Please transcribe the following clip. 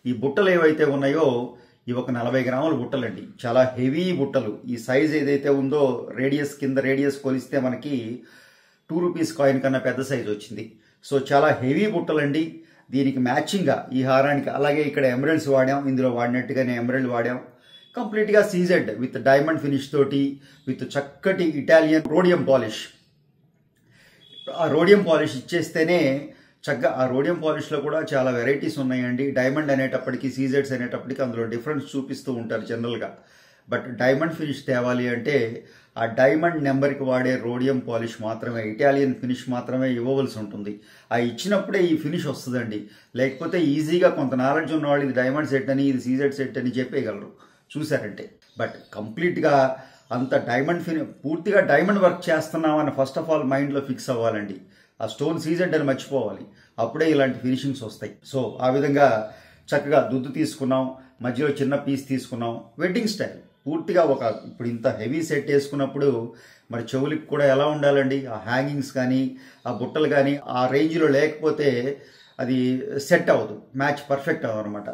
ఈ బుట్టలు ఏవైతే ఉన్నాయో ఇవి ఒక 40 గ్రాముల బుట్టలండి. చాలా హెవీ బుట్టలు. ఈ సైజ్ ఏదైతే ఉందో రేడియస్ కింద రేడియస్ కొలిస్తే మనకి 2 రూపీస్ కాయిన్ కన్నా పెద్ద సైజ్ వచ్చింది. సో చాలా హెవీ బుట్టలండి. దీనికి మ్యాచింగ్గా ఈ హారానికి అలాగే ఇక్కడ ఎమరల్డ్స్ వాడాం. ఇందులో వాడినట్టుగానే ఎమరల్డ్ వాడాం. కంప్లీట్గా సీజెడ్ విత్ డైమండ్ ఫినిష్ తోటి విత్ చక్కటి ఇటాలియన్ రోడియం పాలిష్. ఆ రోడియం పాలిష్ ఇచ్చేస్తేనే చక్కగా ఆ రోడియం పాలిష్లో కూడా చాలా వెరైటీస్ ఉన్నాయండి. డైమండ్ అనేటప్పటికీ సీజెడ్స్ అనేటప్పటికీ అందులో డిఫరెన్స్ చూపిస్తూ ఉంటారు జనరల్గా. బట్ డైమండ్ ఫినిష్ తేవాలి అంటే ఆ డైమండ్ నెంబర్కి వాడే రోడియం పాలిష్ మాత్రమే, ఇటాలియన్ ఫినిష్ మాత్రమే ఇవ్వవలసి ఉంటుంది. ఆ ఇచ్చినప్పుడే ఈ ఫినిష్ వస్తుందండి. లేకపోతే ఈజీగా కొంత నాలెడ్జ్ ఉన్నవాళ్ళు ఇది డైమండ్ సెట్ అని ఇది సీజెడ్ సెట్ అని చెప్పేయగలరు చూసారంటే. బట్ కంప్లీట్గా అంత డైమండ్ పూర్తిగా డైమండ్ వర్క్ చేస్తున్నామని ఫస్ట్ ఆఫ్ ఆల్ మైండ్లో ఫిక్స్ అవ్వాలండి. ఆ స్టోన్ సీజెడ్ అని మర్చిపోవాలి. అప్పుడే ఇలాంటి ఫినిషింగ్స్ వస్తాయి. సో ఆ విధంగా చక్కగా దుద్దు తీసుకున్నాం, మధ్యలో చిన్న పీస్ తీసుకున్నాం. వెడ్డింగ్ స్టైల్ పూర్తిగా ఇప్పుడు ఇంత హెవీ సెట్ వేసుకున్నప్పుడు మరి చెవులకి కూడా ఎలా ఉండాలండి? ఆ హ్యాంగింగ్స్ కానీ ఆ బుట్టలు కానీ ఆ రేంజ్లో లేకపోతే అది సెట్ అవ్వదు, మ్యాచ్ పర్ఫెక్ట్ అవ్వదు అనమాట.